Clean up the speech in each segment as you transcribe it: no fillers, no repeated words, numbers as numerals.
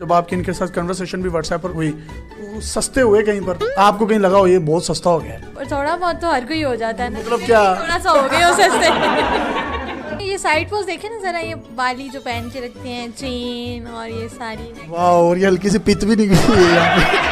जब आपकी इनके साथ कन्वर्सेशन भी व्हाट्सएप पर हुई, वो सस्ते हुए कहीं पर, आपको कहीं लगा हो ये बहुत सस्ता हो गया है? और थोड़ा बहुत तो हर कोई हो जाता है ना। मतलब क्या? थोड़ा सा हो गया सस्ते। ये साइड पोज देखे ना जरा, ये बाली जो पहन के रखते हैं, चेन और ये सारी। वाह, और ये हल्की सी पित भी निकली है यहाँ पे।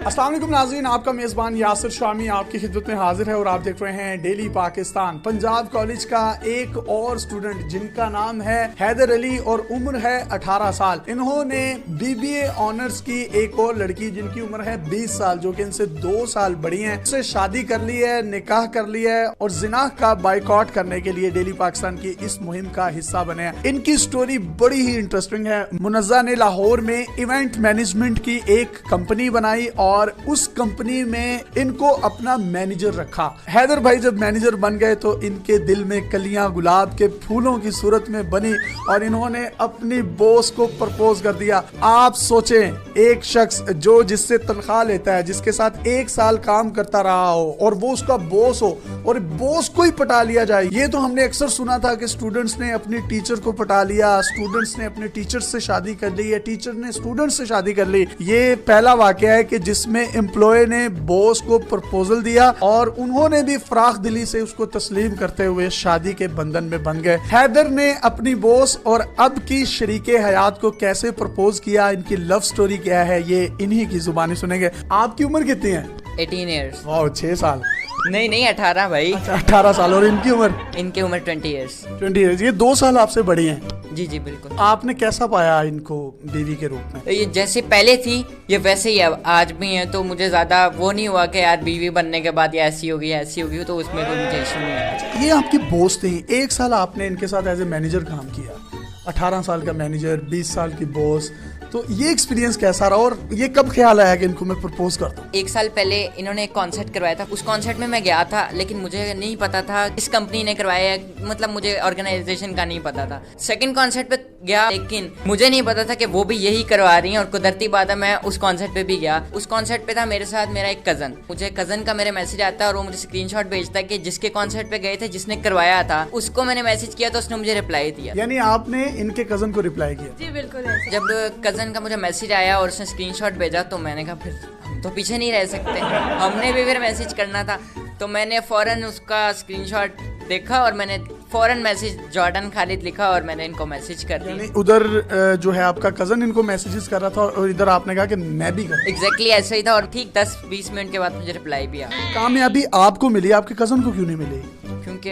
अस्सलाम वालेकुम नाज़रीन, आपका मेज़बान यासिर शामी आपकी खिदमत में हाजिर है और आप देख रहे हैं डेली पाकिस्तान। पंजाब कॉलेज का एक और स्टूडेंट जिनका नाम है हैदर अली और उम्र है 18 साल, इन्होंने BBA ऑनर्स की एक और लड़की जिनकी उम्र है 20 साल, जो कि इनसे 2 साल बड़ी हैं, उससे शादी कर ली है, निकाह कर लिया है और जिनाह का बाइकआउट करने के लिए डेली पाकिस्तान की इस मुहिम का हिस्सा बने हैं। इनकी स्टोरी बड़ी ही इंटरेस्टिंग है। मुनज़्ज़ा ने लाहौर में इवेंट मैनेजमेंट की एक कंपनी बनाई और उस कंपनी में इनको अपना मैनेजर रखा। हैदर भाई जब मैनेजर बन गए तो इनके दिल में कलियां गुलाब के फूलों की सूरत में बनी और इन्होंने अपनी बॉस को प्रपोज कर दिया। आप सोचें, एक शख्स जो जिससे तनख्वाह लेता है, जिसके साथ 1 साल काम करता रहा हो और वो उसका बॉस हो और बॉस को ही पटा लिया जाए। ये तो हमने अक्सर सुना था कि स्टूडेंट्स ने अपनी टीचर को पटा लिया, स्टूडेंट्स ने अपने टीचर से शादी कर ली या टीचर ने स्टूडेंट से शादी कर ली। ये पहला वाकया है कि जिसमें एम्प्लॉय ने बॉस को प्रपोजल दिया और उन्होंने भी फराख दिली से उसको तस्लीम करते हुए शादी के बंधन में बन गए। हैदर ने अपनी बॉस और अब की शरीके हयात को कैसे प्रपोज किया, इनकी लव स्टोरी क्या है, ये इन्हीं की जुबानी सुनेंगे। आपकी उम्र कितनी है? 18 ईयर्स। वाह, 6 साल। नहीं 18 भाई। अच्छा, 18 साल। और इनकी उम्र? इनकी उम्र 20 ईयर्स। 20 ईयर्स। ये 2 साल आपसे बड़ी हैं। जी बिल्कुल। आपने कैसा पाया इनको बीवी के रूप में? ये जैसे पहले थी ये वैसे ही आज भी है, तो मुझे ज्यादा वो नहीं हुआ कि यार बीवी बनने के बाद ये ऐसी होगी तो उसमें कोई मुझे इशू नहीं है। ये आपकी बॉस थी, 1 साल आपने इनके साथ एज ए मैनेजर काम किया, 18 साल का मैनेजर, 20 साल की बॉस, तो ये एक्सपीरियंस कैसा रहा और ये कब ख्याल आया कि इनको मैं प्रपोज करता हूँ? 1 साल पहले इन्होंने एक कॉन्सर्ट करवाया था, उस कॉन्सर्ट में मैं गया था, लेकिन मुझे नहीं पता था इस कंपनी ने करवाया है, मतलब मुझे ऑर्गेनाइजेशन का नहीं पता था। सेकंड कॉन्सर्ट पे गया, लेकिन मुझे नहीं पता था कि वो भी यही करवा रही हैं और कुदरती बात है मैं उस कॉन्सर्ट पे भी गया। उस कॉन्सर्ट पे था मेरे साथ मेरा एक कजन, मुझे कजन का मेरे मैसेज आता है और वो मुझे स्क्रीनशॉट भेजता है कि जिसके कॉन्सर्ट पे गए थे, जिसने करवाया था, उसको मैंने मैसेज किया तो उसने मुझे रिप्लाई दिया। यानी आपने इनके कजन को रिप्लाई किया? जी बिल्कुल। जब कजन का मुझे मैसेज आया और उसने स्क्रीनशॉट भेजा तो मैंने कहा फिर हम तो पीछे नहीं रह सकते, हमने भी फिर मैसेज करना था, तो मैंने फौरन उसका स्क्रीनशॉट देखा और मैंने फौरन मैसेज जॉर्डन खालिद लिखा और मैंने इनको मैसेज कर दिया। उधर जो है आपका कजन इनको मैसेजेस कर रहा था और इधर आपने कहा कि मैं भी करूं। एग्जैक्टली ऐसा ही था और ठीक 10-20 मिनट के बाद मुझे रिप्लाई भी आया। कामयाबी आपको मिली, आपके कजन को क्यों नहीं मिली? क्योंकि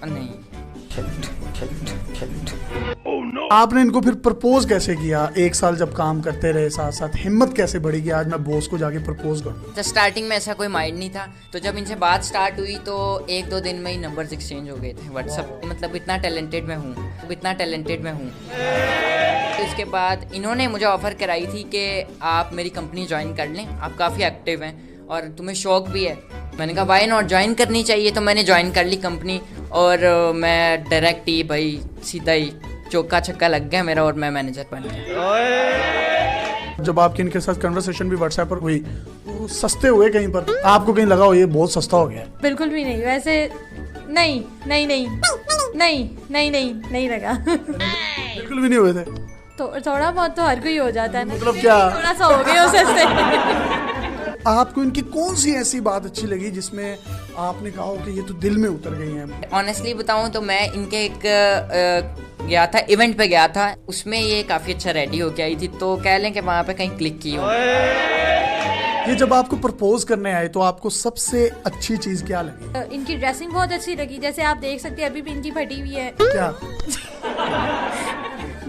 नहीं। आपने इनको फिर प्रपोज कैसे किया? 1 साल जब काम करते रहे साथ साथ, हिम्मत कैसे बढ़ी कि आज मैं बॉस को जाके प्रपोज करूं? तो स्टार्टिंग में ऐसा कोई माइंड नहीं था, तो जब इनसे बात स्टार्ट हुई तो 1-2 दिन में ही नंबर्स एक्सचेंज हो गए थे व्हाट्सएप। मतलब इतना टैलेंटेड मैं हूँ। तो इसके बाद इन्होंने मुझे ऑफर कराई थी कि आप मेरी कंपनी ज्वाइन कर लें, आप काफ़ी एक्टिव हैं और तुम्हें शौक भी है। मैंने कहा वाई नॉट, ज्वाइन करनी चाहिए, तो मैंने ज्वाइन कर ली कंपनी और मैं डायरेक्ट ही भाई सीधा ही चौका छक्का लग गया मेरा और मैं मैनेजर बन गया। जब आपकी इनके साथ कन्वर्सेशन भी व्हाट्सएप पर हुई, वो सस्ते हुए कहीं पर, आपको कहीं लगा हो ये बहुत सस्ता हो गया है? बिल्कुल भी नहीं, वैसे नहीं लगा। बिल्कुल भी नहीं हुए थे? तो थोड़ा बहुत तो हर कोई हो जाता है ना। मतलब क्या? थोड़ा सा हो गया सस्ते। आपको इनकी कौन सी ऐसी बात अच्छी लगी जिसमें आपने कहा हो कि ये तो दिल में उतर गई हैं? ऑनेस्टली बताऊं तो मैं इनके एक गया था, इवेंट पे गया था, उसमें ये काफ़ी अच्छा रेडी होके आई थी, तो कह लें कि वहाँ पे कहीं क्लिक की हो। ये जब आपको प्रपोज करने आए तो आपको सबसे अच्छी चीज क्या लगी? इनकी ड्रेसिंग बहुत अच्छी लगी, जैसे आप देख सकते हैं अभी भी इनकी फटी हुई है। क्या?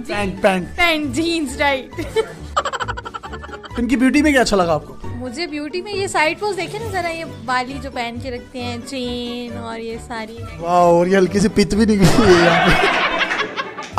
Pant jeans, right. इनकी ब्यूटी में क्या अच्छा लगा आपको? मुझे ब्यूटी में ये साइड पोज देखे ना जरा, ये बाली जो पहन के रखते हैं, चेन और ये सारी। वाह, और ये हल्की सी पित भी निकली है यहाँ पे।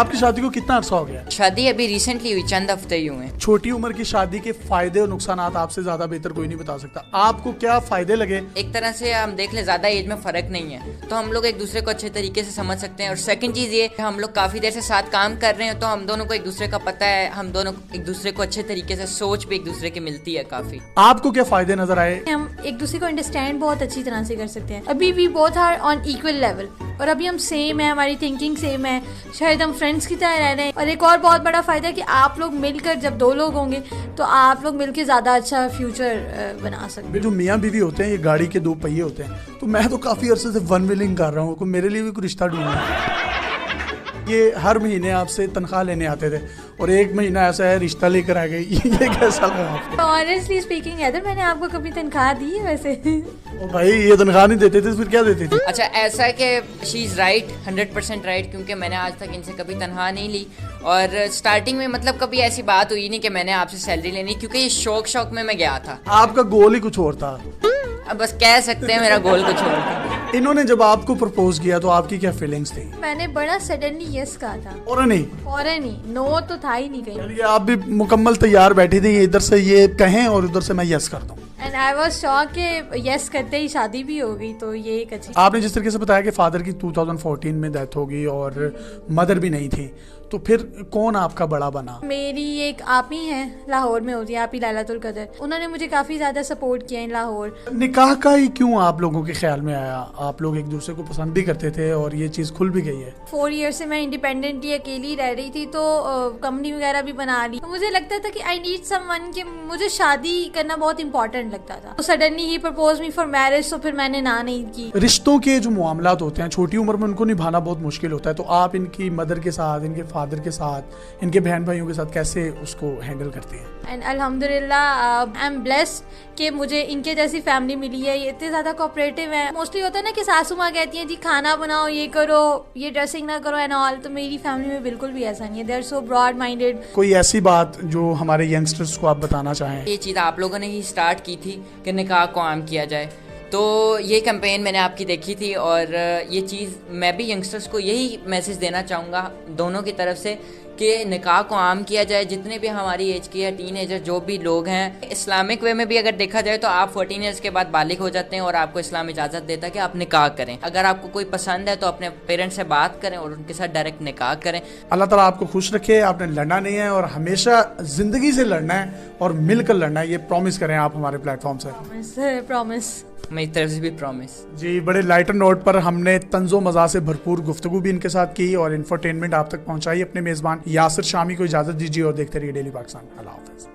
आपकी शादी को कितना अर्सा हो गया? शादी अभी रिसेंटली हुई, चंद हफ्ते ही हुए। छोटी उम्र की शादी के फायदे और नुकसान आपसे ज्यादा बेहतर कोई नहीं बता सकता। आपको क्या फायदे लगे? एक तरह से हम देख ले, ज्यादा एज में फर्क नहीं है, तो हम लोग एक दूसरे को अच्छे तरीके से समझ सकते हैं। और सेकंड चीज ये, हम लोग काफी देर से साथ काम कर रहे हैं, तो हम दोनों को एक दूसरे का पता है, हम दोनों एक दूसरे को अच्छे तरीके से सोच भी एक दूसरे की मिलती है काफी। आपको क्या फायदे नजर आए? हम एक दूसरे को अंडरस्टैंड बहुत अच्छी तरह से कर सकते हैं। अभी we both are on equal level और अभी हम सेम है, हमारी थिंकिंग सेम है। शायद हम फ्रेंड फ्रेंड्स की तरह रह रहे हैं। और एक और बहुत बड़ा फायदा है कि आप लोग मिलकर, जब 2 लोग होंगे तो आप लोग मिलकर ज्यादा अच्छा फ्यूचर बना सकते हैं। जो मियाँ बीवी होते हैं ये गाड़ी के 2 पहिए होते हैं, तो मैं तो काफी अरसे से वन व्हीलिंग कर रहा हूँ, कोई मेरे लिए भी कोई रिश्ता ढूंढना। ये हर महीने आपसे तनख्वाह लेने आते थे और एक महीना ऐसा है रिश्ता लेकर आ गई। ये कैसा लगा आपको? ऑनेस्टली स्पीकिंग हैदर, मैंने आपको कभी तनख्वाह दी है वैसे? ओ भाई, ये तनख्वाह नहीं देते थे फिर क्या देते थे? अच्छा, ऐसा है कि शी इज़ राइट, 100% राइट, क्योंकि मैंने आज तक इनसे कभी तनख्वाह नहीं ली। और स्टार्टिंग में मतलब कभी ऐसी बात हुई नहीं कि मैंने आपसे सैलरी लेनी, क्योंकि ये शौक में मैं गया था। आपका गोल ही कुछ और था। अब बस कह सकते हैं मेरा गोल कुछ और था। इन्होंने जब आपको प्रपोज किया तो आपकी क्या फीलिंग्स थी? मैंने बड़ा सडनली यस कहा था। और नहीं, फौरन ही, नो तो था ही नहीं कहीं। यानी कि आप भी मुकम्मल तैयार बैठी थी, इधर से ये कहें और उधर से मैं यस कर दूं। एंड आई वाज शॉक कि यस करते ही शादी भी हो गई, तो ये एक अच्छी। आपने जिस तरीके से बताया कि फादर की 2014 में डेथ हो गई और मदर भी नहीं थी, तो फिर कौन आपका बड़ा बना? मेरी एक आपी है, लाहौर में होती है, आपी लैलातुल कदर। उन्होंने मुझे काफ़ी ज़्यादा सपोर्ट किया इन लाहौर। निकाह का ही क्यों आप लोगों के ख्याल में आया? आप लोग एक दूसरे को पसंद भी करते थे और ये चीज़ खुल भी गई है। 4 ईयर से मैं इंडिपेंडेंटली अकेली रह रही थी, तो कंपनी वगैरह भी बना ली। तो मुझे लगता था कि आई नीड समवन, कि मुझे शादी करना बहुत इंपॉर्टेंट लगता था। तो suddenly he propose me for marriage, तो फिर मैंने ना नहीं की। रिश्तों के जो मामलात होते हैं छोटी उम्र में उनको निभाना बहुत मुश्किल होता है, तो आप इनकी मदर के साथ, इनके फादर के साथ, इनके बहन भाइयों के साथ कैसे उसको हैंडल करती हैं? एंड अल्हम्दुलिल्लाह आई एम ब्लेस्ड कि मुझे इनके जैसी फैमिली मिली है। ये इतने ज़्यादा कोऑपरेटिव है। मोस्टली होता है ना कि सासू माँ कहती हैं जी खाना बनाओ, ये करो, ये ड्रेसिंग ना करो एंड ऑल, तो मेरी फैमिली में बिल्कुल भी ऐसा नहीं है। They are so broad minded. कोई ऐसी बात जो हमारे यंगस्टर्स को आप बताना चाहें? ये चीज़ आप लोगों ने ही स्टार्ट की थी कि निकाह को आम किया जाए, तो ये कैंपेन मैंने आपकी देखी थी और ये चीज़ मैं भी यंगस्टर्स को यही मैसेज देना चाहूँगा दोनों की तरफ से कि निकाह को आम किया जाए। जितने भी हमारी एज के या टीनेजर जो भी लोग हैं, इस्लामिक वे में भी अगर देखा जाए तो आप 14 ईयर्स के बाद बालिग हो जाते हैं और आपको इस्लाम इजाज़त देता है कि आप निकाह करें। अगर आपको कोई पसंद है तो अपने पेरेंट्स से बात करें और उनके साथ डायरेक्ट निकाह करें। अल्लाह ताला आपको खुश रखे। आपने लड़ना नहीं है और हमेशा ज़िंदगी से लड़ना है और मिलकर लड़ना है, ये प्रॉमिस करें आप हमारे प्लेटफॉर्म से। प्रॉमिस, मेरी तरफ से भी प्रॉमिस। जी, बड़े लाइटर नोट पर हमने तंजो मज़ा से भरपूर गुफ्तगू भी इनके साथ की और इंफरटेनमेंट आप तक पहुंचाई। अपने मेज़बान यासिर शामी को इजाज़त दीजिए और देखते रहिए डेली पाकिस्तान। अल्लाह हाफ़िज़।